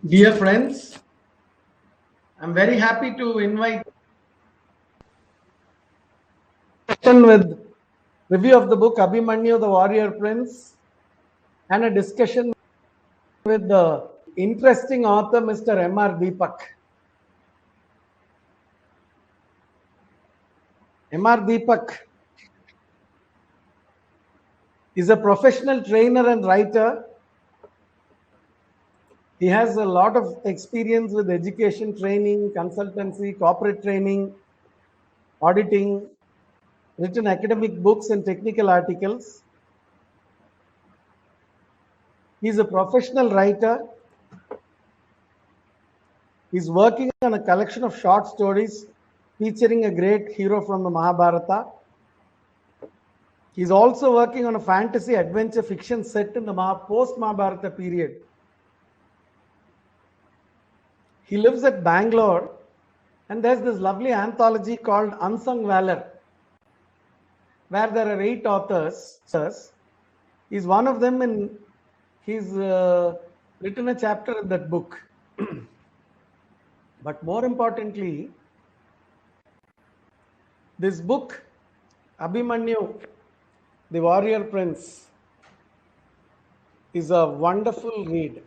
Dear friends, I'm very happy to invite with review of the book Abhimanyu the Warrior Prince and a discussion with the interesting author Mr. M.R. Deepak. M.R. Deepak is a professional trainer and writer. He has a lot of experience with education training, consultancy, corporate training, auditing, written academic books and technical articles. He's a professional writer. He's working on a collection of short stories featuring a great hero from the Mahabharata. He's also working on a fantasy adventure fiction set in the post-Mahabharata period. He lives at Bangalore, and there's this lovely anthology called Unsung Valor, where there are 8 authors. He's one of them, and he's written a chapter in that book. But more importantly, this book, Abhimanyu, the Warrior Prince, is a wonderful read.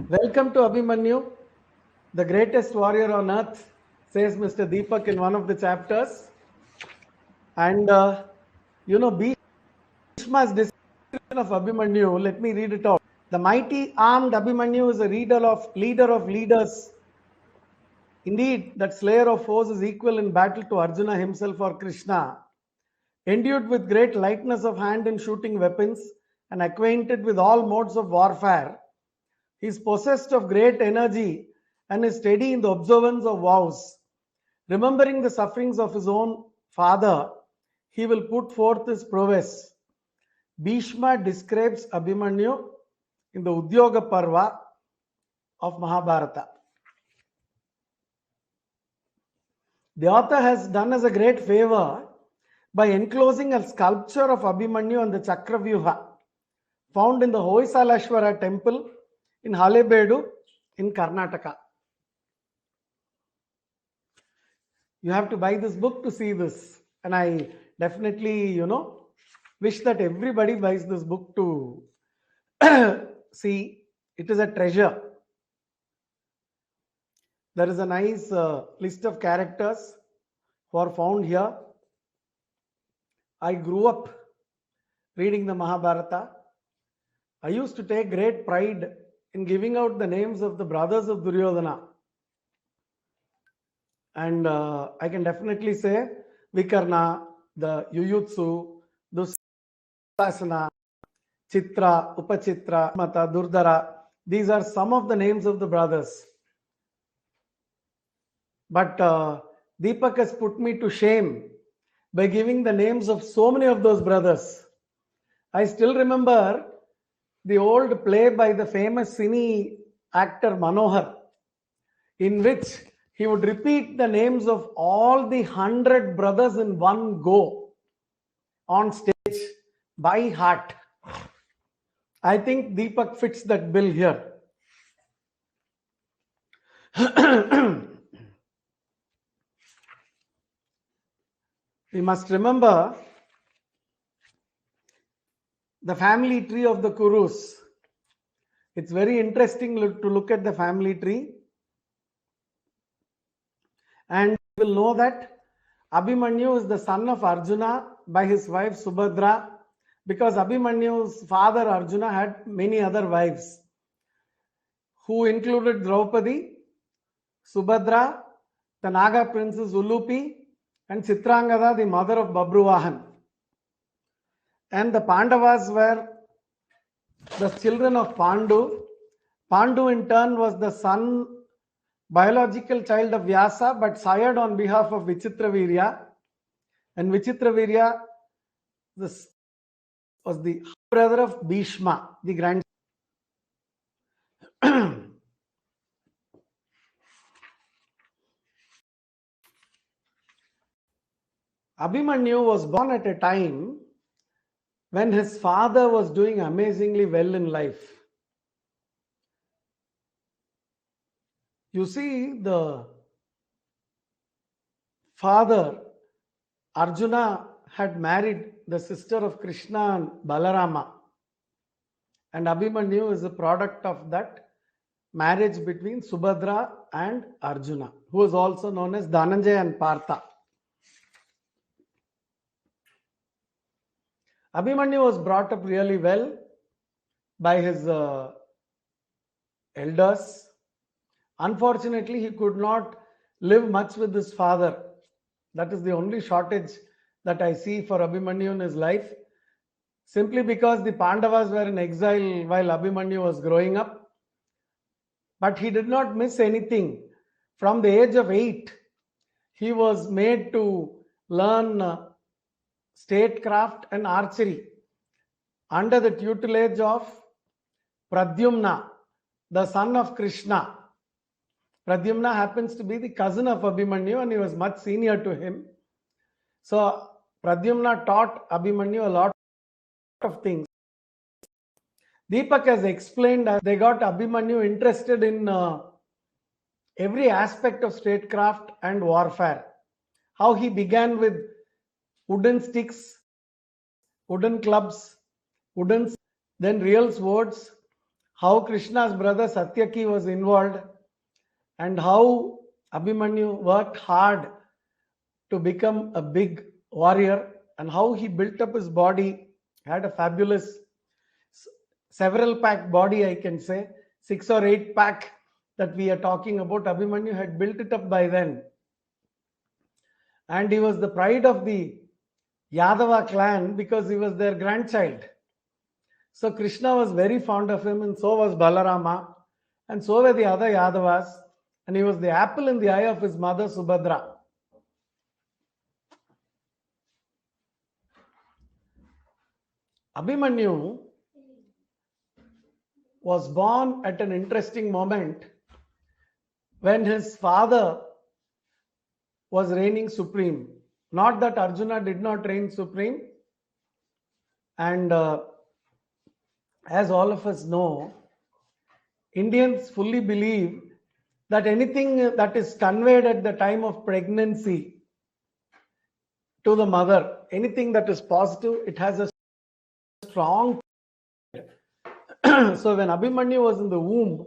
Welcome to Abhimanyu, the greatest warrior on earth, says Mr. Deepak in one of the chapters. And Bhishma's description of Abhimanyu, let me read it out. The mighty armed Abhimanyu is a leader of leaders. Indeed, that slayer of foes is equal in battle to Arjuna himself or Krishna. Endued with great lightness of hand in shooting weapons and acquainted with all modes of warfare, he is possessed of great energy and is steady in the observance of vows. Remembering the sufferings of his own father, he will put forth his prowess. Bhishma describes Abhimanyu in the Udyoga Parva of Mahabharata. The author has done us a great favor by enclosing a sculpture of Abhimanyu on the Chakravyuha, found in the Hoysalashwara temple in Halebedu in Karnataka. You have to buy this book to see this, and I definitely, wish that everybody buys this book to see. It is a treasure. There is a nice list of characters who are found here. I grew up reading the Mahabharata. I used to take great pride in giving out the names of the brothers of Duryodhana. And I can definitely say Vikarna, the Yuyutsu, Dusasana, Chitra, Upachitra, Mata, Durdara. These are some of the names of the brothers. But Deepak has put me to shame by giving the names of so many of those brothers. I still remember the old play by the famous cine actor Manohar, in which he would repeat the names of all the 100 brothers in one go on stage by heart. I think Deepak fits that bill here. We must remember the family tree of the Kurus. It's very interesting to look at the family tree. And you will know that Abhimanyu is the son of Arjuna by his wife Subhadra, because Abhimanyu's father Arjuna had many other wives, who included Draupadi, Subhadra, the Naga princess Ulupi, and Chitrangada, the mother of Babruvahan. And the Pandavas were the children of Pandu. Pandu in turn was the son, biological child of Vyasa, but sired on behalf of Vichitravirya. And Vichitravirya was the brother of Bhishma, the grandson. Abhimanyu was born at a time when his father was doing amazingly well in life. You see, the father, Arjuna, had married the sister of Krishna and Balarama. And Abhimanyu is a product of that marriage between Subhadra and Arjuna, who is also known as Dhananjay and Partha. Abhimanyu was brought up really well by his elders. Unfortunately, he could not live much with his father. That is the only shortage that I see for Abhimanyu in his life. Simply because the Pandavas were in exile while Abhimanyu was growing up. But he did not miss anything. From the age of 8, he was made to learn statecraft and archery under the tutelage of Pradyumna, the son of Krishna. Pradyumna happens to be the cousin of Abhimanyu and he was much senior to him. So Pradyumna taught Abhimanyu a lot of things. Deepak has explained that they got Abhimanyu interested in every aspect of statecraft and warfare. How he began with wooden sticks, wooden clubs, then real swords, how Krishna's brother Satyaki was involved, and how Abhimanyu worked hard to become a big warrior, and how he built up his body, had a fabulous several pack body, I can say, 6 or 8 pack that we are talking about. Abhimanyu had built it up by then. And he was the pride of the Yadava clan because he was their grandchild. So Krishna was very fond of him, and so was Balarama, and so were the other Yadavas, and he was the apple in the eye of his mother Subhadra. Abhimanyu was born at an interesting moment when his father was reigning supreme. Not that Arjuna did not reign supreme, and as all of us know, Indians fully believe that anything that is conveyed at the time of pregnancy to the mother, anything that is positive, it has a strong. So when Abhimanyu was in the womb,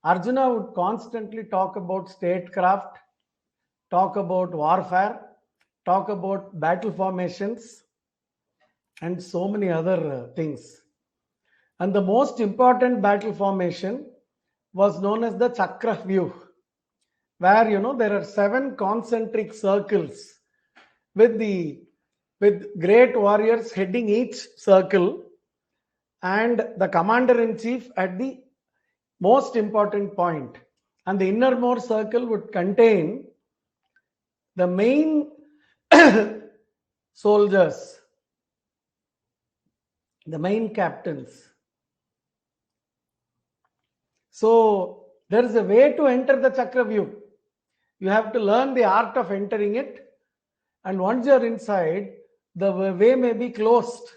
Arjuna would constantly talk about statecraft, talk about warfare, talk about battle formations, and so many other things. And the most important battle formation was known as the Chakravyuh, where there are 7 concentric circles with great warriors heading each circle, and the commander-in-chief at the most important point. And the innermost circle would contain the main soldiers, the main captains. So there is a way to enter the Chakravyuh. You have to learn the art of entering it, and once you are inside, the way may be closed,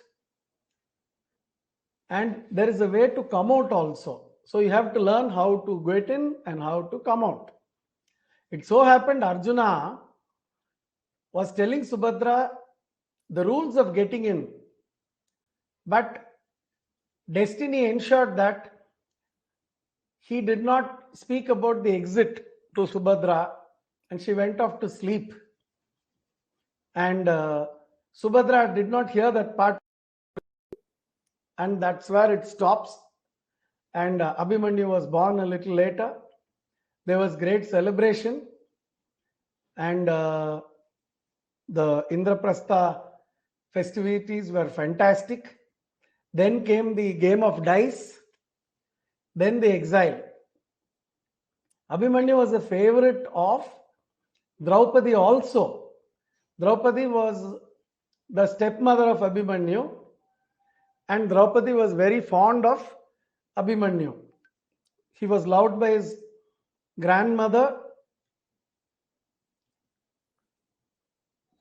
and there is a way to come out also. So you have to learn how to get in and how to come out. It so happened Arjuna was telling Subhadra the rules of getting in, but destiny ensured that he did not speak about the exit to Subhadra, and she went off to sleep. And Subhadra did not hear that part, and that's where it stops. And Abhimanyu was born a little later. There was great celebration, and the Indraprastha festivities were fantastic. Then came the game of dice, then the exile. Abhimanyu was a favorite of Draupadi also. Draupadi was the stepmother of Abhimanyu, and Draupadi was very fond of Abhimanyu. He was loved by his grandmother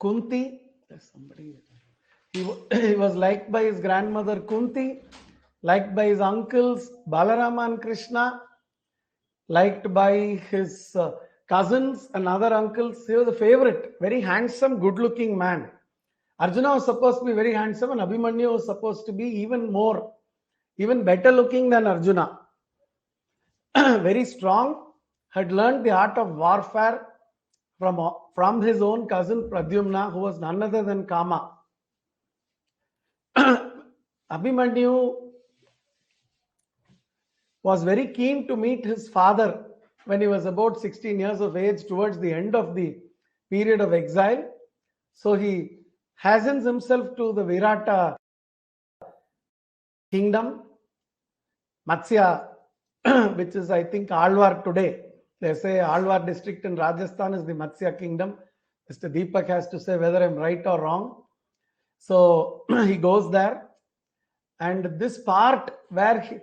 Kunti. He was liked by his grandmother Kunti, liked by his uncles Balarama and Krishna, liked by his cousins and other uncles. He was a favorite, very handsome, good-looking man. Arjuna was supposed to be very handsome, and Abhimanyu was supposed to be even better looking than Arjuna. Very strong, had learned the art of warfare from his own cousin Pradyumna, who was none other than Kama. Abhimanyu was very keen to meet his father when he was about 16 years of age, towards the end of the period of exile. So he hastens himself to the Virata kingdom, Matsya, which is, I think, Alwar today. They say Alwar district in Rajasthan is the Matsya kingdom. Mr. Deepak has to say whether I'm right or wrong. So he goes there, and this part where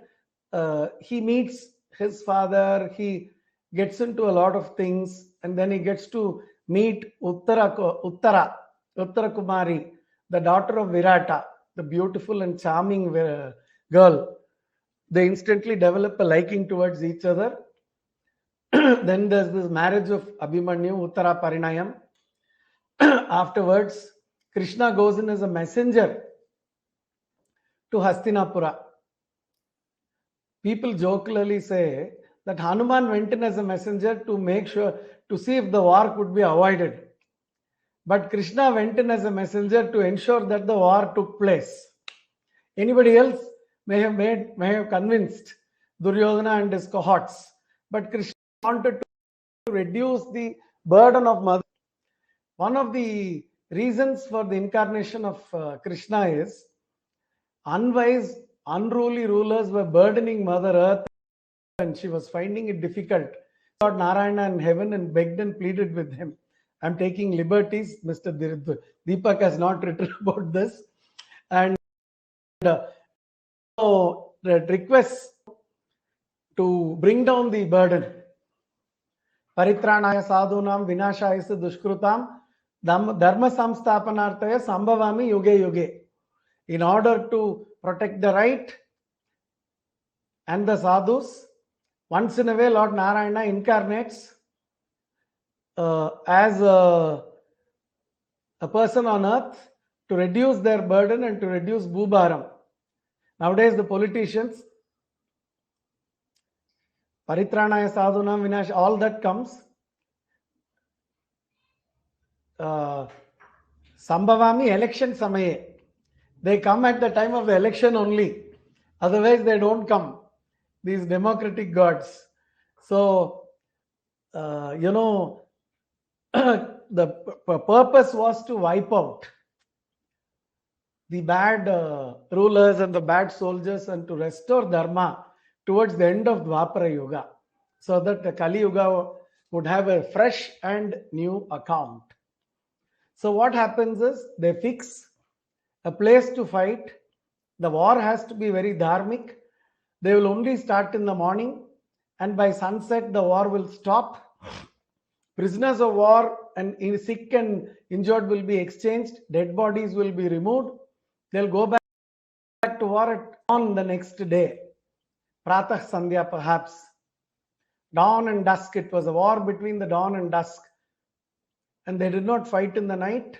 he meets his father, he gets into a lot of things, and then he gets to meet Uttara Kumari, the daughter of Virata, the beautiful and charming girl. They instantly develop a liking towards each other. Then there's this marriage of Abhimanyu, Uttara Parinayam. Afterwards, Krishna goes in as a messenger to Hastinapura. People jokingly say that Hanuman went in as a messenger to make sure, to see if the war could be avoided. But Krishna went in as a messenger to ensure that the war took place. Anybody else may have convinced Duryodhana and his cohorts, but Krishna wanted to reduce the burden of mother. One of the reasons for the incarnation of Krishna is unwise, unruly rulers were burdening Mother Earth, and she was finding it difficult. Lord Narayana in heaven and begged and pleaded with him. I'm taking liberties. Mr. Deepak has not written about this. And requests to bring down the burden. Paritranaya sadhunam vinashayasa dushkrutam dharma samsthapanartaya sambhavami yuge yuge. In order to protect the right and the sadhus, once in a way Lord Narayana incarnates as a person on earth to reduce their burden and to reduce bhubaram. Nowadays the politicians, Paritranaya sadhunam vinash, all that comes. Sambhavami election samaye. They come at the time of the election only. Otherwise they don't come. These democratic gods. So, the purpose was to wipe out the bad rulers and the bad soldiers and to restore Dharma towards the end of Dwapara Yuga, so that the Kali Yuga would have a fresh and new account. So what happens is they fix a place to fight. The war has to be very dharmic. They will only start in the morning, and by sunset the war will stop. Prisoners of war and sick and injured will be exchanged. Dead bodies will be removed. They'll go back to war at dawn the next day. Pratah Sandhya perhaps. Dawn and dusk. It was a war between the dawn and dusk. And they did not fight in the night.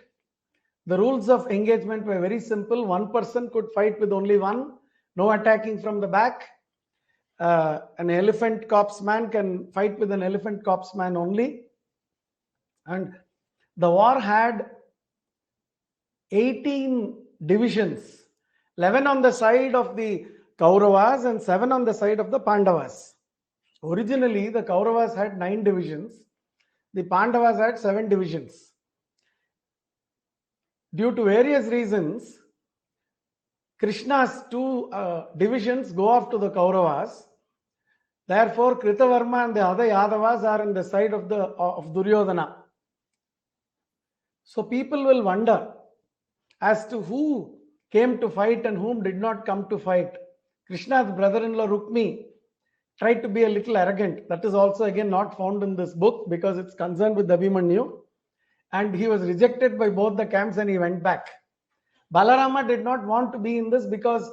The rules of engagement were very simple. One person could fight with only one. No attacking from the back. An elephant corpsman can fight with an elephant corpsman only. And the war had 18 divisions. 11 on the side of the Kauravas and 7 on the side of the Pandavas. Originally, the Kauravas had 9 divisions. The Pandavas had 7 divisions. Due to various reasons, Krishna's 2 divisions go off to the Kauravas. Therefore, Kritavarma and the other Yadavas are on the side of Duryodhana. So people will wonder as to who came to fight and whom did not come to fight. Krishna's brother-in-law Rukmi tried to be a little arrogant. That is also again not found in this book because it's concerned with Abhimanyu. And he was rejected by both the camps and he went back. Balarama did not want to be in this because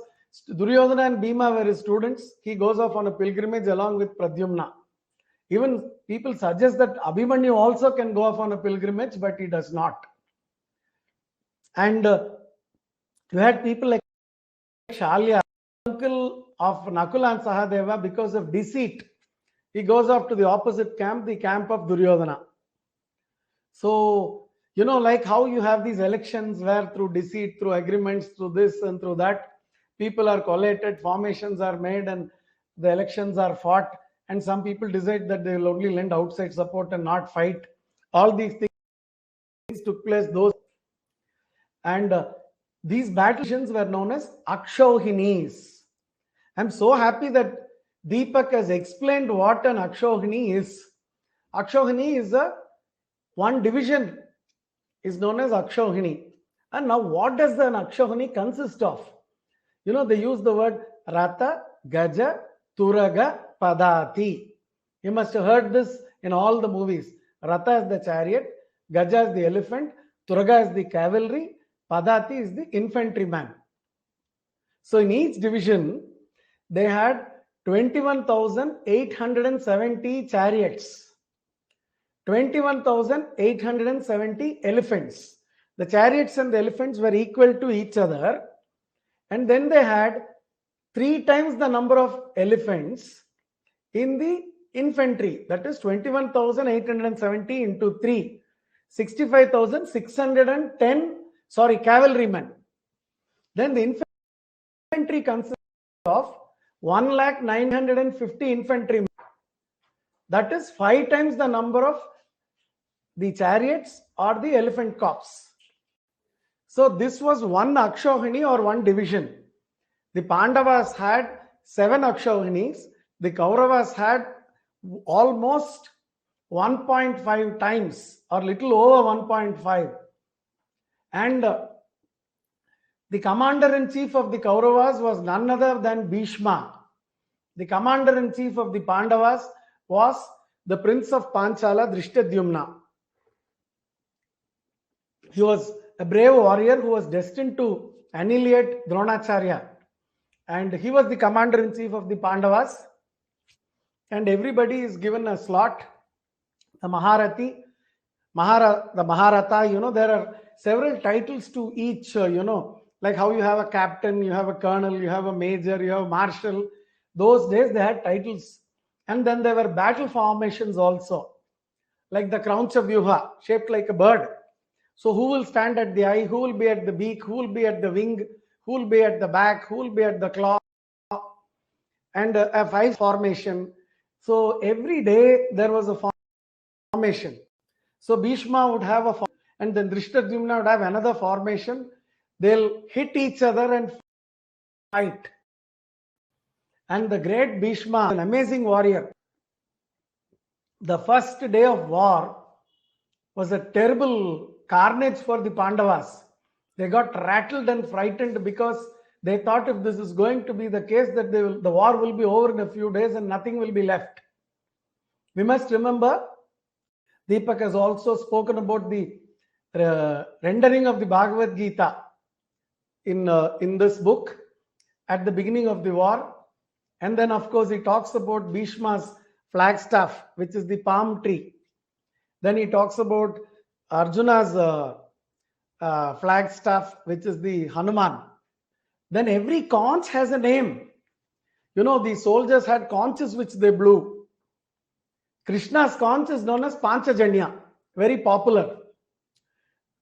Duryodhana and Bhima were his students. He goes off on a pilgrimage along with Pradyumna. Even people suggest that Abhimanyu also can go off on a pilgrimage, but he does not. And you had people like Shalya, uncle of Nakula and Sahadeva, because of deceit. He goes off to the opposite camp, the camp of Duryodhana. So, like how you have these elections where through deceit, through agreements, through this and through that, people are collated, formations are made, and the elections are fought. And some people decide that they will only lend outside support and not fight. All these things took place. And these battles were known as Akshohinis. I'm so happy that Deepak has explained what an Akshohini is. Akshohini is one division is known as Akshohini. And now what does an Akshohini consist of? They use the word Ratha, Gaja, Turaga, Padati. You must have heard this in all the movies. Ratha is the chariot, Gaja is the elephant, Turaga is the cavalry, Padati is the infantryman. So in each division, they had 21,870 chariots, 21,870 elephants. The chariots and the elephants were equal to each other. And then they had 3 times the number of elephants in the infantry. That is 21,870 into 3. 65,610 cavalrymen. Then the infantry consists of 1,950 infantrymen. That is 5 times the number of the chariots or the elephant corps. So this was one Akshohini or one division. The Pandavas had 7 Akshohinis. The Kauravas had almost 1.5 times or little over 1.5. And the commander-in-chief of the Kauravas was none other than Bhishma. The commander-in-chief of the Pandavas was the prince of Panchala, Drishtadyumna. He was a brave warrior who was destined to annihilate Dronacharya. And he was the commander-in-chief of the Pandavas. And everybody is given a slot. The Maharati, the Maharatha, there are several titles to each, like how you have a captain, you have a colonel, you have a major, you have a marshal. Those days they had titles. And then there were battle formations also, like the Krauncha Vyuha, shaped like a bird. So who will stand at the eye, who will be at the beak, who will be at the wing, who will be at the back, who will be at the claw, and a 5 formation. So every day there was a formation. So Bhishma would have a formation, and then Drishtadyumna would have another formation. They'll hit each other and fight. And the great Bhishma, an amazing warrior. The first day of war was a terrible carnage for the Pandavas. They got rattled and frightened because they thought if this is going to be the case, that the war will be over in a few days and nothing will be left. We must remember, Deepak has also spoken about the rendering of the Bhagavad Gita in this book at the beginning of the war. And then, of course, he talks about Bhishma's flagstaff, which is the palm tree. Then he talks about Arjuna's flagstaff, which is the Hanuman. Then every conch has a name. The soldiers had conches which they blew. Krishna's conch is known as Panchajanya, very popular.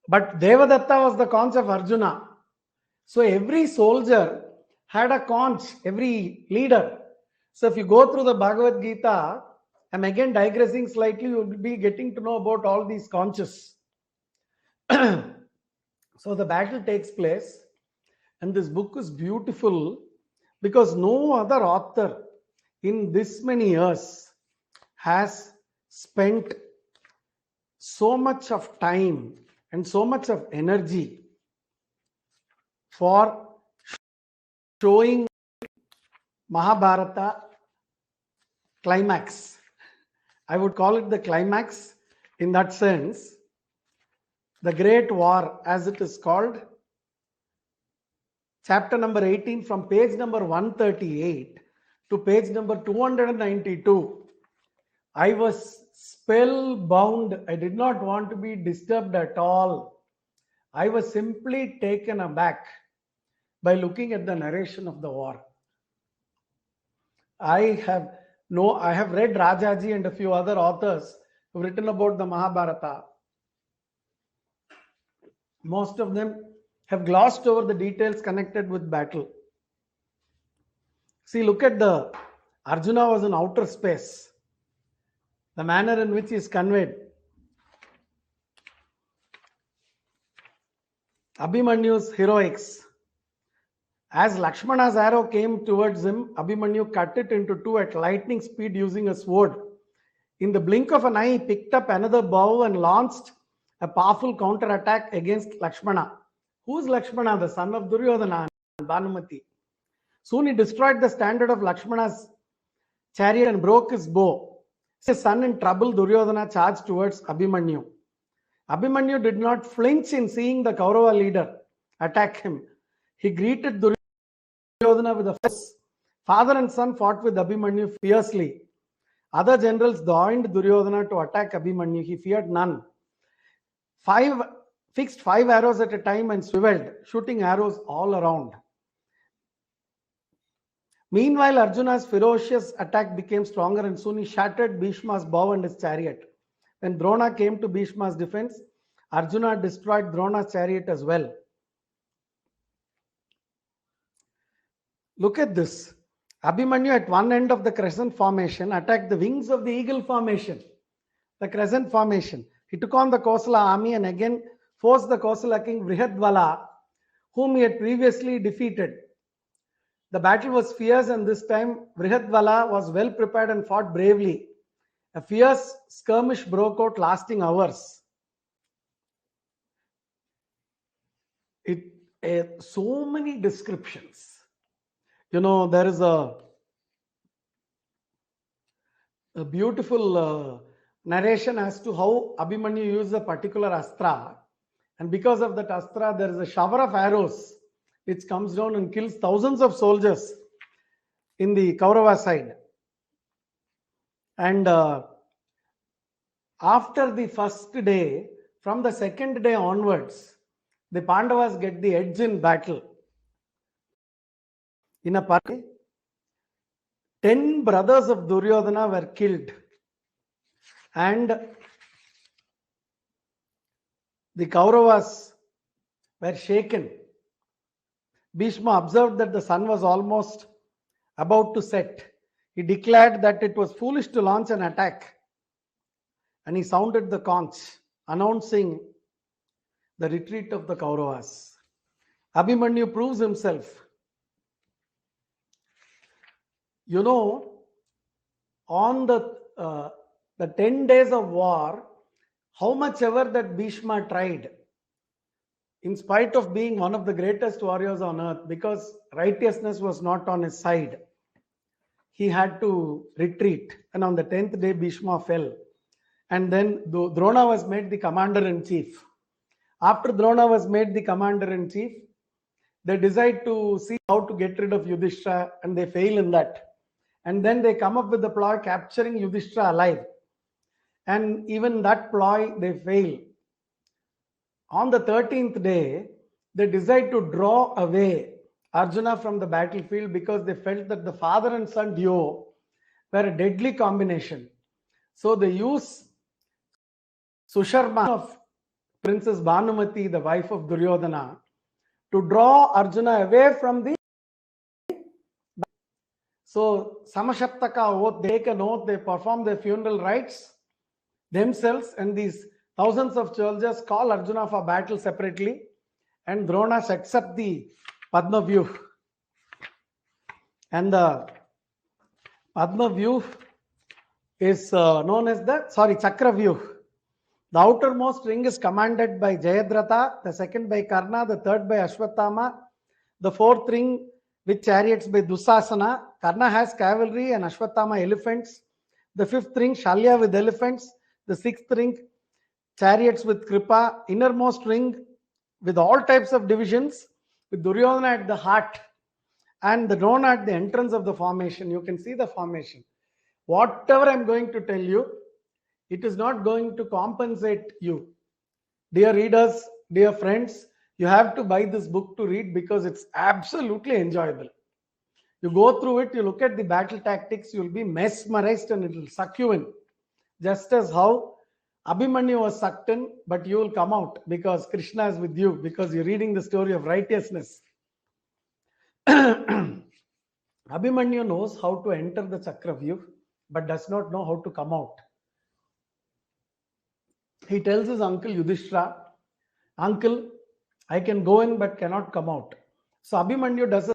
But Devadatta was the conch of Arjuna. So every soldier had a conch, every leader. So if you go through the Bhagavad Gita, I'm again digressing slightly, you will be getting to know about all these conches. So the battle takes place, and this book is beautiful because no other author in this many years has spent so much of time and so much of energy for showing Mahabharata climax. I would call it the climax in that sense. The Great War, as it is called, chapter number 18, from page number 138 to page number 292, I was spellbound. I did not want to be disturbed at all. I was simply taken aback by looking at the narration of the war. I have read Rajaji and a few other authors who have written about the Mahabharata. Most of them have glossed over the details connected with battle. See, look at Arjuna was in outer space. The manner in which he is conveyed. Abhimanyu's heroics. As Lakshmana's arrow came towards him, Abhimanyu cut it into two at lightning speed using a sword. In the blink of an eye, he picked up another bow and launched a powerful counterattack against Lakshmana. Who is Lakshmana? The son of Duryodhana and Bhanumati. Soon he destroyed the standard of Lakshmana's chariot and broke his bow. His son in trouble, Duryodhana, charged towards Abhimanyu. Abhimanyu did not flinch in seeing the Kaurava leader attack him. He greeted Duryodhana with a force. Father and son fought with Abhimanyu fiercely. Other generals joined Duryodhana to attack Abhimanyu. He feared none. Fixed 5 arrows at a time and swiveled, shooting arrows all around. Meanwhile, Arjuna's ferocious attack became stronger and soon he shattered Bhishma's bow and his chariot. When Drona came to Bhishma's defense, Arjuna destroyed Drona's chariot as well. Look at this. Abhimanyu at one end of the crescent formation attacked the wings of the eagle formation, the crescent formation. He took on the Kosala army and again forced the Kosala king Vrihadvala, whom he had previously defeated. The battle was fierce, and this time Vrihadvala was well prepared and fought bravely. A fierce skirmish broke out, lasting hours. So many descriptions. There is a beautiful narration as to how Abhimanyu used a particular astra, and because of that astra, there is a shower of arrows which comes down and kills thousands of soldiers in the Kaurava side. And after the first day, from the second day onwards, the Pandavas get the edge in battle. In a party, 10 brothers of Duryodhana were killed, and the Kauravas were shaken. Bhishma observed that the sun was almost about to set. He declared that it was foolish to launch an attack, and he sounded the conch, announcing the retreat of the Kauravas. Abhimanyu proves himself. On the 10 days of war, how much ever that Bhishma tried, in spite of being one of the greatest warriors on earth, because righteousness was not on his side, he had to retreat. And on the 10th day, Bhishma fell. And then Drona was made the commander-in-chief. After Drona was made the commander-in-chief, they decide to see how to get rid of Yudhishthira, and they fail in that. And then they come up with the ploy capturing Yudhishthira alive. And even that ploy, they fail. On the 13th day, they decide to draw away Arjuna from the battlefield because they felt that the father and son duo were a deadly combination. So they use Susharma of Princess Bhanumati, the wife of Duryodhana, to draw Arjuna away from the. So Samashaptaka oath, they take an oath, they perform their funeral rites themselves, and these thousands of soldiers call Arjuna for battle separately, and Drona sets up the Padma Vyuh. And the Padma Vyuh is known as Chakra Vyuh. The outermost ring is commanded by Jayadratha, the second by Karna, the third by Ashwatthama, the fourth ring with chariots by Dusasana. Karna has cavalry and Ashwatthama elephants. The fifth ring Shalya with elephants. The sixth ring chariots with Kripa. Innermost ring with all types of divisions with Duryodhana at the heart and the Drona at the entrance of the formation. You can see the formation. Whatever I'm going to tell you, it is not going to compensate you. Dear readers, dear friends, you have to buy this book to read because it's absolutely enjoyable. You go through it, you look at the battle tactics, you'll be mesmerized and it will suck you in. Just as how Abhimanyu was sucked in, but you will come out because Krishna is with you, because you're reading the story of righteousness. Abhimanyu knows how to enter the Chakravyuh, but does not know how to come out. He tells his uncle Yudhishthira, "Uncle, I can go in but cannot come out." So Abhimanyu does a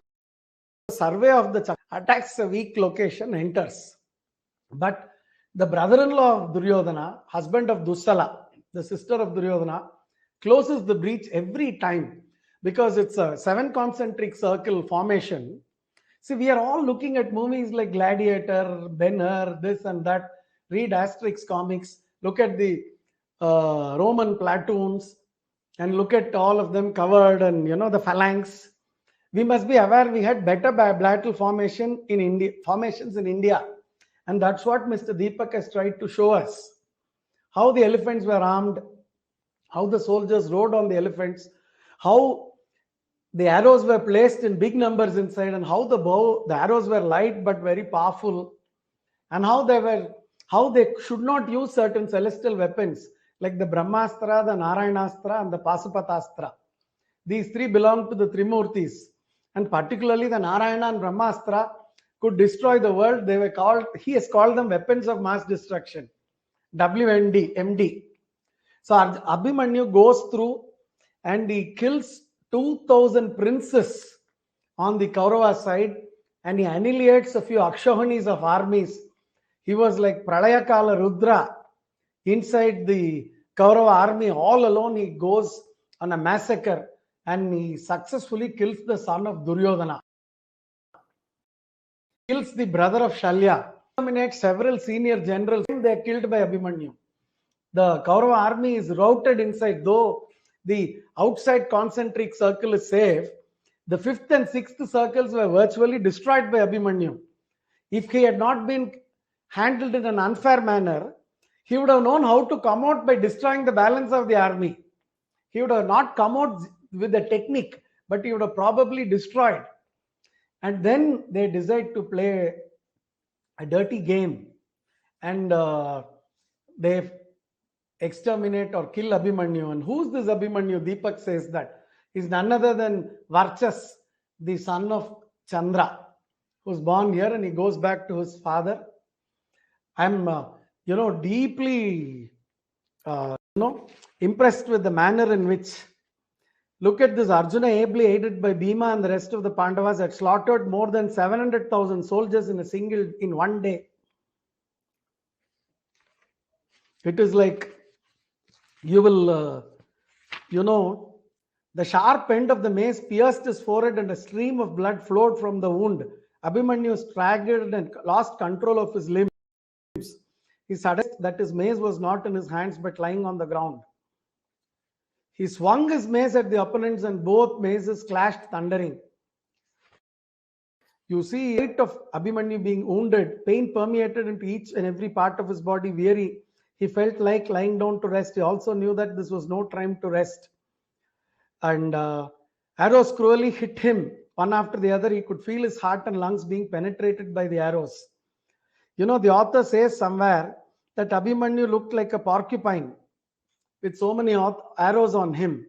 survey of the Chakra, attacks a weak location, enters. But the brother-in-law of Duryodhana, husband of Dusala, the sister of Duryodhana, closes the breach every time because it's a 7 concentric circle formation. See, we are all looking at movies like Gladiator, Ben-Hur, this and that. Read Asterix comics. Look at the Roman platoons and look at all of them covered and the phalanx. We must be aware we had better battle formations in India. And that's what Mr. Deepak has tried to show us. How the elephants were armed, how the soldiers rode on the elephants, how the arrows were placed in big numbers inside, and how the arrows were light but very powerful, and how they should not use certain celestial weapons like the Brahmastra, the Narayanastra, and the Pasupatastra. These three belong to the Trimurtis, and particularly the Narayana and Brahmastra could destroy the world. He has called them weapons of mass destruction, WMD. So Abhimanyu goes through and he kills 2,000 princes on the Kaurava side, and he annihilates a few Akshahunis of armies. He was like Pralayakala Rudra inside the Kaurava army. All alone he goes on a massacre and he successfully kills the son of Duryodhana. Kills the brother of Shalya. Terminates several senior generals. They are killed by Abhimanyu. The Kaurava army is routed inside. Though the outside concentric circle is safe, the 5th and 6th circles were virtually destroyed by Abhimanyu. If he had not been handled in an unfair manner, he would have known how to come out by destroying the balance of the army. He would have not come out with the technique, but he would have probably destroyed. And then they decide to play a dirty game, and they exterminate or kill Abhimanyu. And who's this Abhimanyu? Deepak says that he's none other than Varchas, the son of Chandra, who's born here, and he goes back to his father. I'm deeply impressed with the manner in which, look at this, Arjuna, ably aided by Bhima and the rest of the Pandavas, had slaughtered more than 700,000 soldiers in one day. It is like you will, the sharp end of the mace pierced his forehead and a stream of blood flowed from the wound. Abhimanyu staggered and lost control of his limbs. He suggested that his mace was not in his hands but lying on the ground. He swung his mace at the opponents and both maces clashed thundering. You see the sight of Abhimanyu being wounded, pain permeated into each and every part of his body. Weary, he felt like lying down to rest. He also knew that this was no time to rest. And arrows cruelly hit him, one after the other. He could feel his heart and lungs being penetrated by the arrows. The author says somewhere that Abhimanyu looked like a porcupine with so many arrows on him.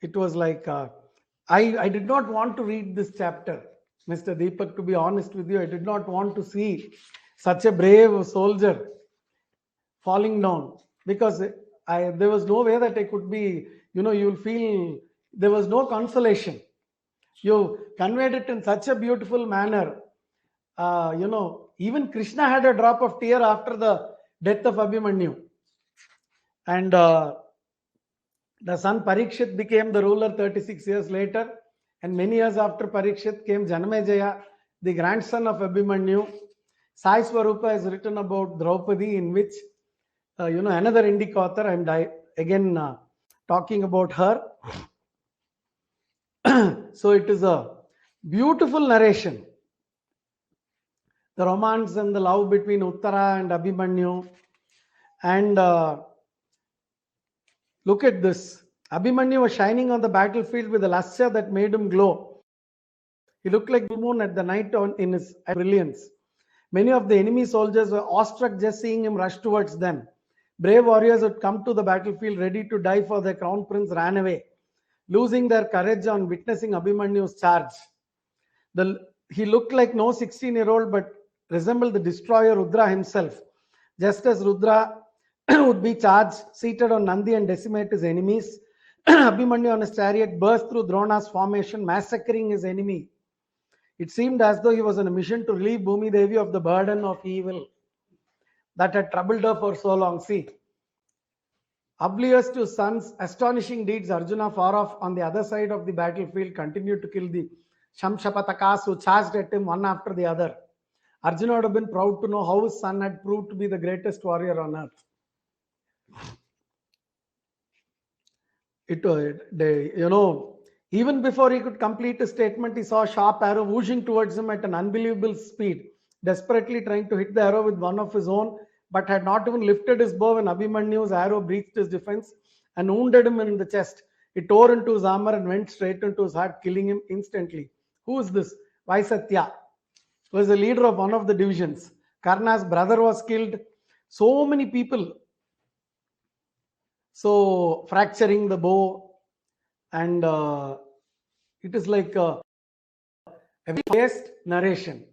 It was like, I did not want to read this chapter, Mr. Deepak, to be honest with you. I did not want to see such a brave soldier falling down, because there was no way that I could be, you'll feel there was no consolation. You conveyed it in such a beautiful manner. Even Krishna had a drop of tear after the death of Abhimanyu. And the son Parikshit became the ruler 36 years later. And many years after Parikshit came Janamejaya, the grandson of Abhimanyu. Sai Swarupa has written about Draupadi, in which, another Indic author, I'm again talking about her. So it is a beautiful narration. The romance and the love between Uttara and Abhimanyu. And look at this. Abhimanyu was shining on the battlefield with a luster that made him glow. He looked like the moon at the night in his brilliance. Many of the enemy soldiers were awestruck just seeing him rush towards them. Brave warriors would come to the battlefield ready to die for their crown prince ran away, losing their courage on witnessing Abhimanyu's charge. He looked like no 16-year-old but resembled the destroyer Rudra himself. Just as Rudra would be charged, seated on Nandi and decimate his enemies, Abhimanyu on his chariot burst through Drona's formation, massacring his enemy. It seemed as though he was on a mission to relieve Bhumi Devi of the burden of evil that had troubled her for so long. See, oblivious to his son's astonishing deeds, Arjuna, far off on the other side of the battlefield, continued to kill the Shamshapatakas who charged at him one after the other. Arjuna would have been proud to know how his son had proved to be the greatest warrior on earth. Even before he could complete his statement, he saw a sharp arrow whooshing towards him at an unbelievable speed, desperately trying to hit the arrow with one of his own, but had not even lifted his bow when Abhimanyu's arrow breached his defense and wounded him in the chest. It tore into his armor and went straight into his heart, killing him instantly. Who is this? Vaisatya was the leader of one of the divisions. Karna's brother was killed. So many people. So fracturing the bow, and it is like a based narration.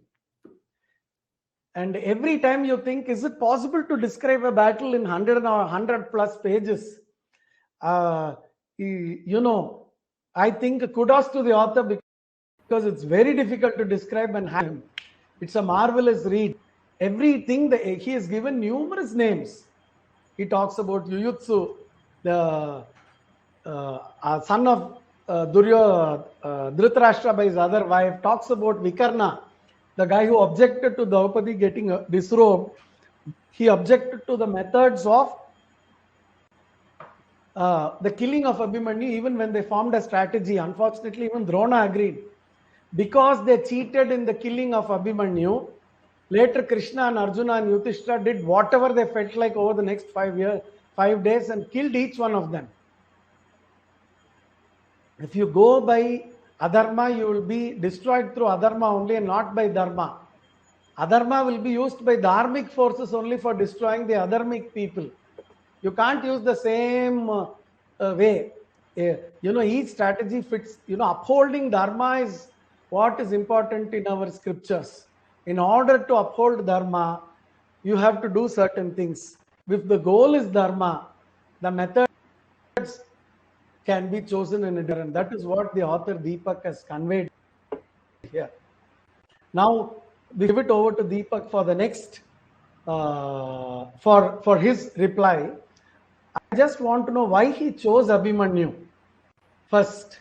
And every time you think, is it possible to describe a battle in 100 plus pages? I think kudos to the author because it's very difficult to describe and have him. It's a marvelous read. Everything he has given numerous names. He talks about Yuyutsu, the son of Dhritarashtra by his other wife, talks about Vikarna, the guy who objected to Draupadi getting disrobed. He objected to the methods of the killing of Abhimanyu, even when they formed a strategy. Unfortunately, even Drona agreed. Because they cheated in the killing of Abhimanyu, later Krishna and Arjuna and Yudhishthira did whatever they felt like over the next 5 days and killed each one of them. If you go by adharma, you will be destroyed through adharma only and not by dharma. Adharma will be used by dharmic forces only for destroying the adharmic people. You can't use the same way. Each strategy fits. Upholding dharma is what is important in our scriptures. In order to uphold dharma, you have to do certain things. If the goal is dharma, the methods can be chosen in a different. That is what the author Deepak has conveyed here. Now we give it over to Deepak for the next for his reply. I just want to know why he chose Abhimanyu first,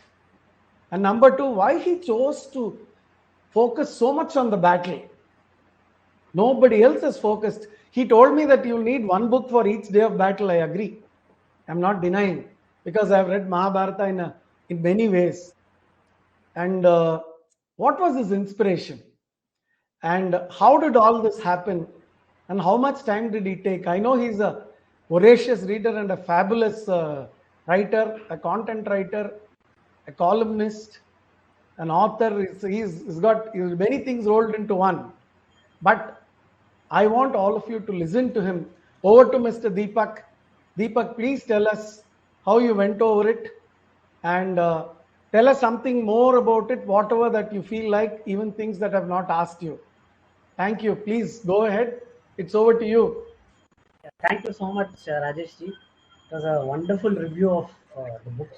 and number two, why he chose to focus so much on the battle. Nobody else is focused. He told me that you need one book for each day of battle. I agree. I'm not denying, because I've read Mahabharata in many ways. And what was his inspiration? And how did all this happen? And how much time did he take? I know he's a voracious reader and a fabulous writer, a content writer, a columnist, an author. He's got many things rolled into one. But I want all of you to listen to him. Over to Mr. Deepak. Deepak, please tell us how you went over it, and tell us something more about it, whatever that you feel like, even things that I've not asked you. Thank you. Please go ahead. It's over to you. Thank you so much, Rajesh ji. It was a wonderful review of the book.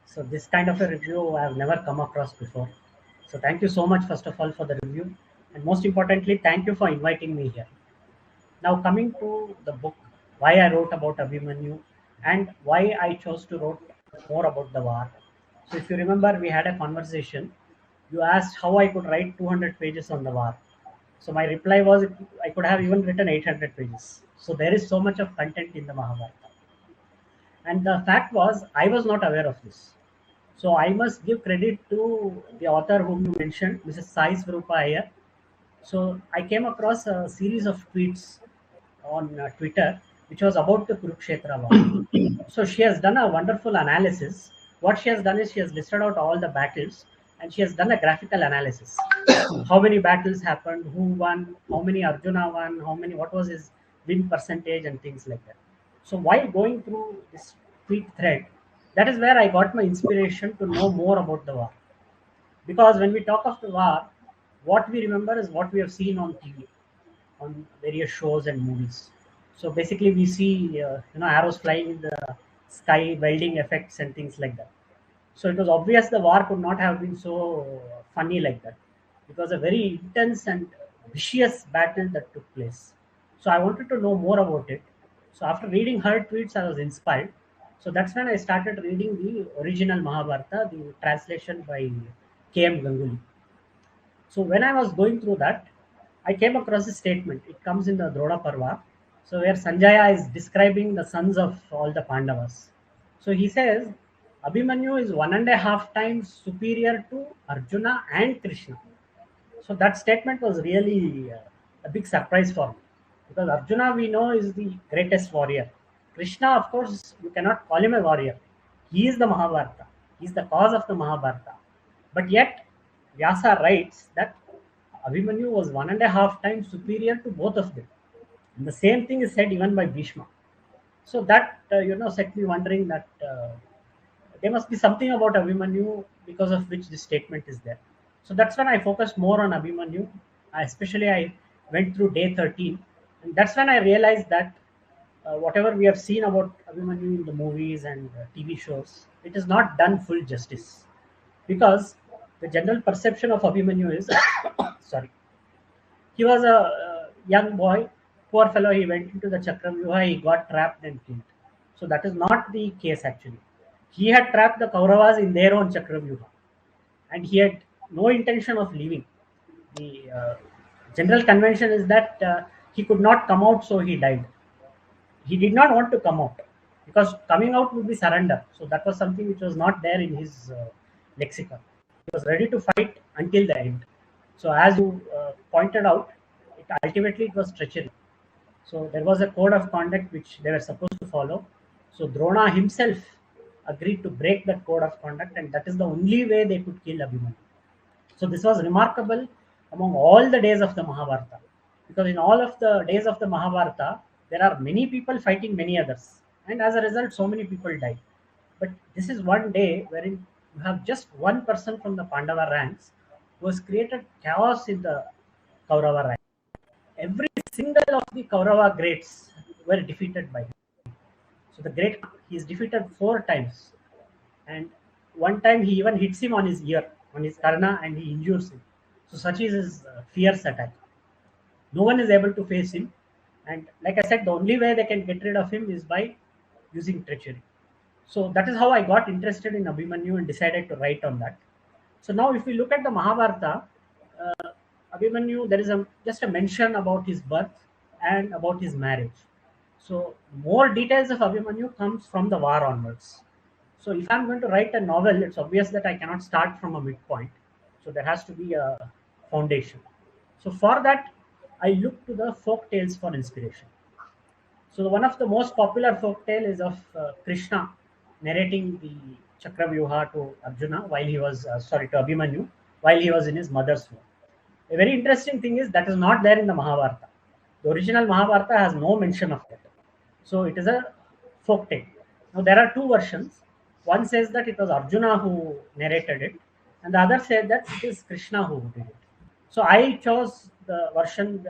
So this kind of a review I have never come across before. So thank you so much, first of all, for the review. And most importantly, thank you for inviting me here. Now coming to the book, why I wrote about Abhimanyu and why I chose to write more about the war. So if you remember, we had a conversation. You asked how I could write 200 pages on the war. So my reply was, I could have even written 800 pages. So there is so much of content in the Mahabharata. And the fact was, I was not aware of this. So I must give credit to the author whom you mentioned, Mrs. Sai Swarupa Iyer. So I came across a series of tweets on Twitter, which was about the Kurukshetra war. So she has done a wonderful analysis. What she has done is she has listed out all the battles and she has done a graphical analysis. How many battles happened, who won, how many Arjuna won, how many, what was his win percentage, and things like that. So while going through this tweet thread, that is where I got my inspiration to know more about the war. Because when we talk of the war, what we remember is what we have seen on TV, on various shows and movies. So basically, we see arrows flying in the sky, welding effects, and things like that. So it was obvious the war could not have been so funny like that. It was a very intense and vicious battle that took place. So I wanted to know more about it. So after reading her tweets, I was inspired. So that's when I started reading the original Mahabharata, the translation by K.M. Ganguly. So when I was going through that, I came across a statement. It comes in the Drodha Parva. So where Sanjaya is describing the sons of all the Pandavas. So he says, Abhimanyu is 1.5 times superior to Arjuna and Krishna. So that statement was really a big surprise for me. Because Arjuna, we know, is the greatest warrior. Krishna, of course, you cannot call him a warrior. He is the Mahabharata. He is the cause of the Mahabharata. But yet, Vyasa writes that Abhimanyu was 1.5 times superior to both of them. And the same thing is said even by Bhishma. So that set me wondering that there must be something about Abhimanyu because of which this statement is there. So that's when I focused more on Abhimanyu. Especially, I went through day 13, and that's when I realized that whatever we have seen about Abhimanyu in the movies and TV shows, it is not done full justice because the general perception of Abhimanyu is sorry, he was a young boy, poor fellow. He went into the Chakravyuha, he got trapped and killed. So that is not the case actually. He had trapped the Kauravas in their own Chakravyuha, and he had no intention of leaving. The general convention is that he could not come out, so he died. He did not want to come out because coming out would be surrender. So that was something which was not there in his lexicon. He was ready to fight until the end. So as you pointed out, ultimately it was treachery. So there was a code of conduct which they were supposed to follow. So Drona himself agreed to break that code of conduct, and that is the only way they could kill Abhimanyu. So this was remarkable among all the days of the Mahabharata, because in all of the days of the Mahabharata, there are many people fighting many others, and as a result, so many people died. But this is one day wherein you have just one person from the Pandava ranks who has created chaos in the Kaurava ranks. Every single of the Kaurava greats were defeated by him. So the great he is defeated 4 times, and one time he even hits him on his ear, on his karna, and he injures him. So such is his fierce attack. No one is able to face him, and like I said, the only way they can get rid of him is by using treachery. So that is how I got interested in Abhimanyu and decided to write on that. So now, if we look at the Mahabharata, Abhimanyu, there is just a mention about his birth and about his marriage. So more details of Abhimanyu comes from the war onwards. So if I'm going to write a novel, it's obvious that I cannot start from a midpoint. So there has to be a foundation. So for that, I look to the folk tales for inspiration. So one of the most popular folk tale is of Krishna narrating the Chakravyuha to Arjuna while he was to Abhimanyu while he was in his mother's womb. A very interesting thing is that is not there in the Mahabharata. The original Mahabharata has no mention of that. So it is a folk tale. Now there are two versions. One says that it was Arjuna who narrated it, and the other said that it is Krishna who did it. So I chose the version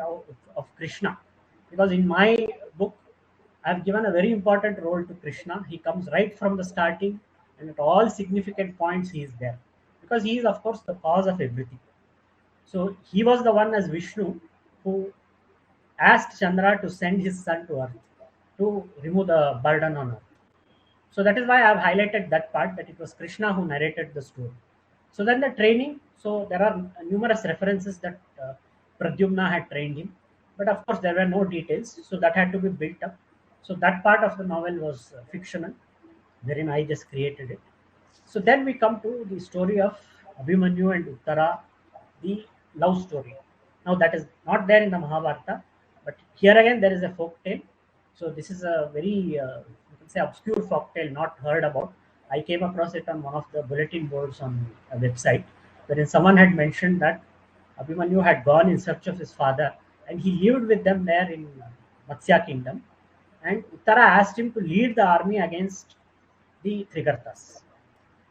of Krishna because in my book I have given a very important role to Krishna. He comes right from the starting, and at all significant points he is there because he is, of course, the cause of everything. So he was the one as Vishnu who asked Chandra to send his son to Earth to remove the burden on Earth. So that is why I have highlighted that part, that it was Krishna who narrated the story. So then the training, so there are numerous references that Pradyumna had trained him, but of course there were no details, so that had to be built up. So that part of the novel was fictional, wherein I just created it. So then we come to the story of Abhimanyu and Uttara, the love story. Now that is not there in the Mahabharata, but here again there is a folk tale. So this is a very you can say obscure folk tale, not heard about. I came across it on one of the bulletin boards on a website, wherein someone had mentioned that Abhimanyu had gone in search of his father, and he lived with them there in Matsya kingdom. And Uttara asked him to lead the army against the Trigartas.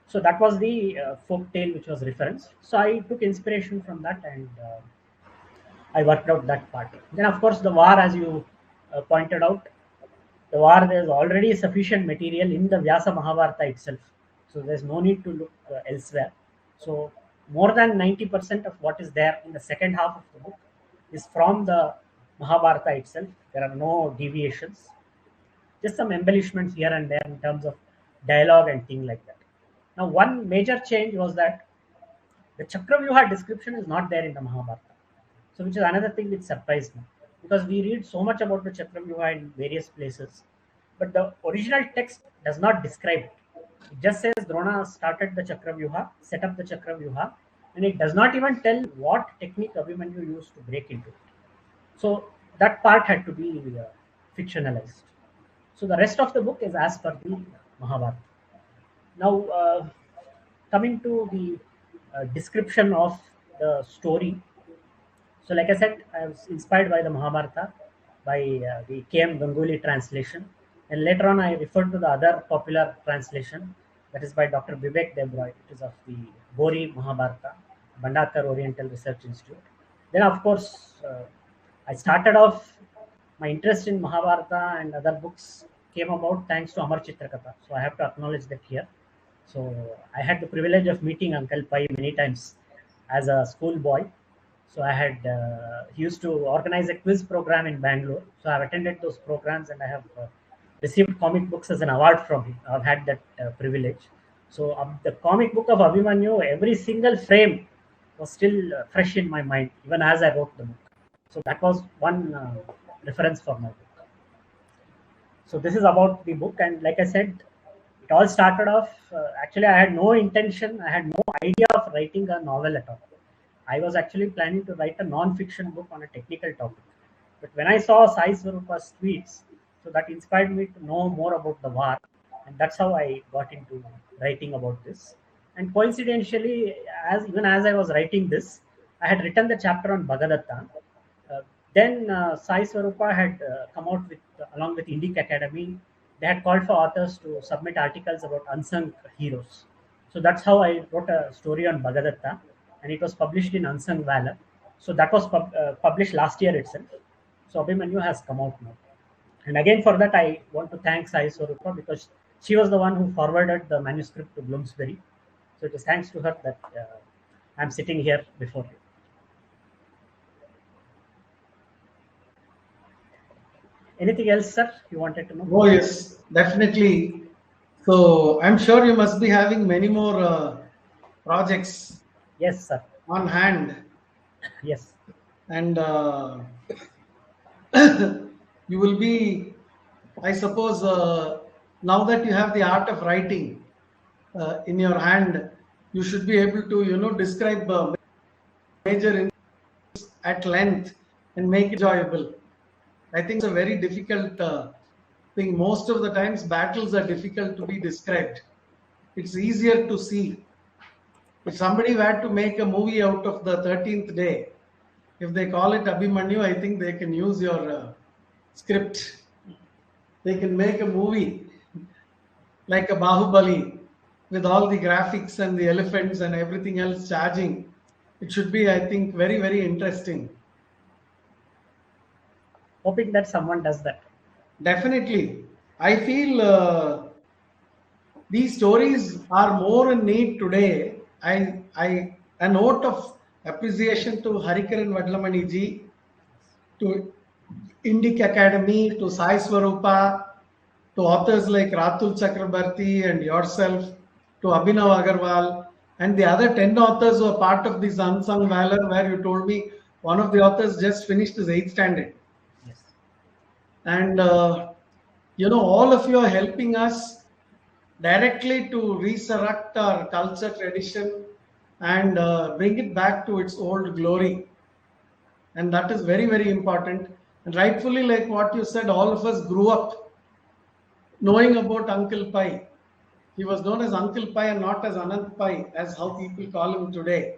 So that was the folk tale which was referenced. So I took inspiration from that, and I worked out that part. Then of course the war, as you pointed out, the war, there is already sufficient material in the Vyasa Mahabharata itself. So there's no need to look elsewhere. So more than 90% of what is there in the second half of the book is from the Mahabharata itself. There are no deviations, just some embellishments here and there in terms of dialogue and things like that. Now, one major change was that the Chakravyuha description is not there in the Mahabharata. So, which is another thing which surprised me, because we read so much about the Chakravyuha in various places, but the original text does not describe it. It just says Drona started the Chakravyuha, set up the Chakravyuha, and it does not even tell what technique Abhimanyu used to break into it. So that part had to be fictionalized. So the rest of the book is as per the Mahabharata. Now, coming to the description of the story. So, like I said, I was inspired by the Mahabharata, by the K.M. Ganguly translation, and later on I referred to the other popular translation, that is by Dr. Vivek Debroy. It is of the Bori Mahabharata, Bhandarkar Oriental Research Institute. Then, of course, I started off my interest in Mahabharata and other books came about thanks to Amar Chitrakatha. So I have to acknowledge that here. So I had the privilege of meeting Uncle Pai many times as a school boy. So I had he used to organize a quiz program in Bangalore. So I've attended those programs and I have received comic books as an award from him. I've had that privilege. So the comic book of Abhimanyu, every single frame was still fresh in my mind, even as I wrote the book. So that was one reference for my book. So this is about the book, and like I said, it all started off. Actually, I had no intention. I had no idea of writing a novel at all. I was actually planning to write a non-fiction book on a technical topic. But when I saw Sai Swarupa's tweets, so that inspired me to know more about the war, and that's how I got into writing about this. And coincidentally, as I was writing this, I had written the chapter on Bhagadatta. Then Sai Swarupa had come out with, along with Indic Academy, they had called for authors to submit articles about unsung heroes. So that's how I wrote a story on Bhagadatta, and it was published in Unsung Valor. So that was published last year itself. So Abhimanyu has come out now. And again, for that, I want to thank Sai Swarupa because she was the one who forwarded the manuscript to Bloomsbury. So it is thanks to her that I'm sitting here before you. Anything else, sir, you wanted to know? Oh, yes, definitely. So I'm sure you must be having many more projects Yes, sir. on hand. Yes. And you will be, I suppose, now that you have the art of writing in your hand, you should be able to, describe major at length and make it enjoyable. I think it's a very difficult thing. Most of the times, battles are difficult to be described. It's easier to see. If somebody were to make a movie out of the 13th day, if they call it Abhimanyu, I think they can use your script. They can make a movie like a Bahubali with all the graphics and the elephants and everything else charging. It should be, I think, very, very interesting. Hoping that someone does that. Definitely. I feel these stories are more in need today. A note of appreciation to Harikaran Vadlamani ji, to Indic Academy, to Sai Swarupa, to authors like Ratul Chakrabarti and yourself, to Abhinav Agarwal, and the other 10 authors who are part of this Unsung Valor, where you told me one of the authors just finished his 8th standard. Yes. And all of you are helping us directly to resurrect our culture, tradition, and bring it back to its old glory. And that is very, very important. And rightfully, like what you said, all of us grew up knowing about Uncle Pai. He was known as Uncle Pai and not as Anant Pai, as how people call him today.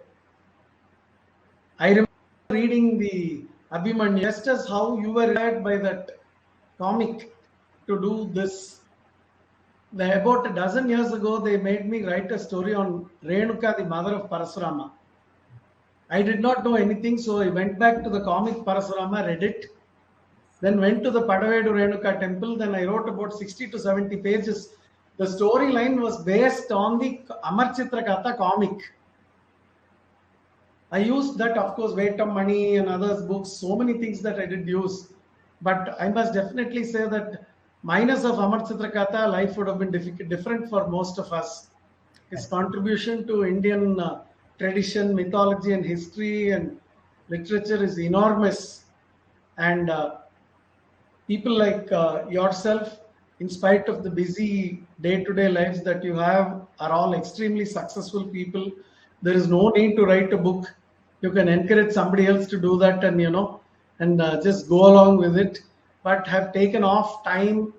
I remember reading the Abhimanyu, just as how you were inspired by that comic to do this. About a dozen years ago, they made me write a story on Renuka, the mother of Parasurama. I did not know anything, so I went back to the comic Parasurama, read it, then went to the Padavedu Renuka temple. Then I wrote about 60 to 70 pages. The storyline was based on the Amar Chitrakatha comic. I used that, of course, Vetam Money and others books, so many things that I did use. But I must definitely say that minus of Amar Chitrakatha, life would have been different for most of us. His contribution to Indian tradition, mythology, and history and literature is enormous. And people like yourself, in spite of the busy day-to-day lives that you have, are all extremely successful people. There is no need to write a book. You can encourage somebody else to do that, and just go along with it. But have taken off time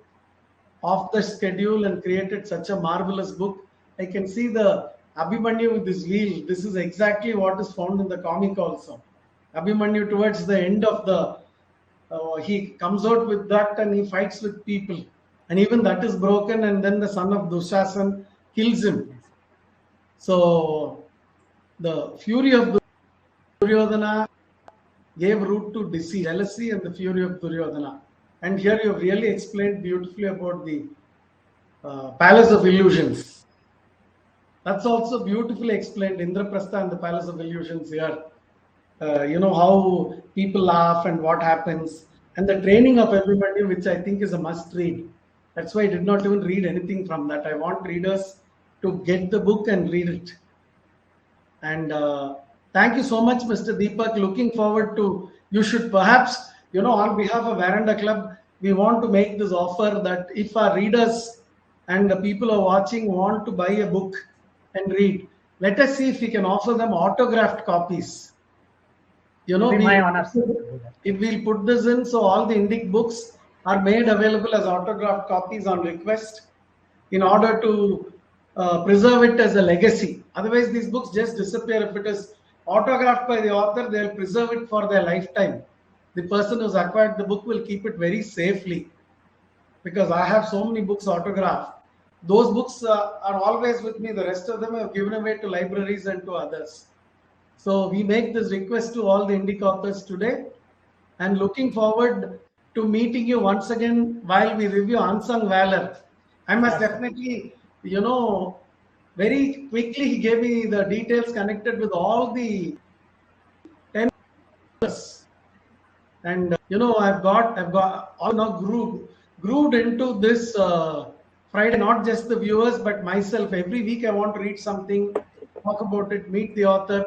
off the schedule and created such a marvelous book. I can see the Abhimanyu with this wheel. This is exactly what is found in the comic also. Abhimanyu towards the end of the he comes out with that and he fights with people, and even that is broken, and then the son of Dushasan kills him. So the fury of Duryodhana gave root to deceit, jealousy, and the fury of Duryodhana. And here you have really explained beautifully about the Palace of Illusions. That's also beautifully explained, Indraprastha and the Palace of Illusions here. How people laugh and what happens, and the training of everybody, which I think is a must read. That's why I did not even read anything from that. I want readers to get the book and read it. And thank you so much, Mr. Deepak. Looking forward to, you should perhaps, on behalf of Veranda Club, we want to make this offer that if our readers and the people who are watching want to buy a book and read, let us see if we can offer them autographed copies. My honor, if we'll put this in, so all the Indic books are made available as autographed copies on request in order to preserve it as a legacy. Otherwise, these books just disappear. If it is autographed by the author, they'll preserve it for their lifetime. The person who's acquired the book will keep it very safely, because I have so many books autographed. Those books are always with me. The rest of them I have given away to libraries and to others. So we make this request to all the Indic authors today, and looking forward to meeting you once again while we review Unsung Valor. I must definitely, very quickly he gave me the details connected with all the 10 years. And I've got all now grooved into this Friday, not just the viewers but myself. Every week I want to read something, talk about it, meet the author.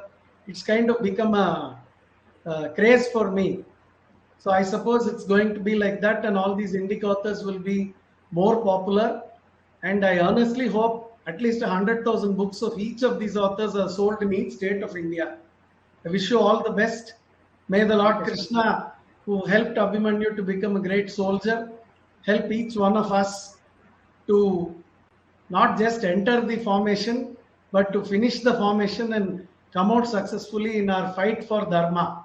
It's kind of become a craze for me. So I suppose it's going to be like that, and all these Indic authors will be more popular. And I honestly hope at least 100,000 books of each of these authors are sold in each state of India. I wish you all the best. May the Lord Krishna, who helped Abhimanyu to become a great soldier, help each one of us to not just enter the formation, but to finish the formation and come out successfully in our fight for Dharma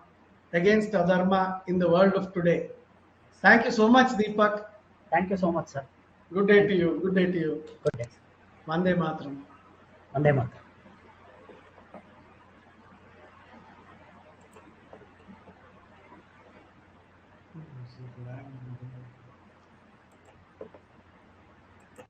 against adharma in the world of today. Thank you so much, Deepak. Thank you so much, sir. Good day to you. Good day to you. Good day. Vande Mataram. Vande Mataram.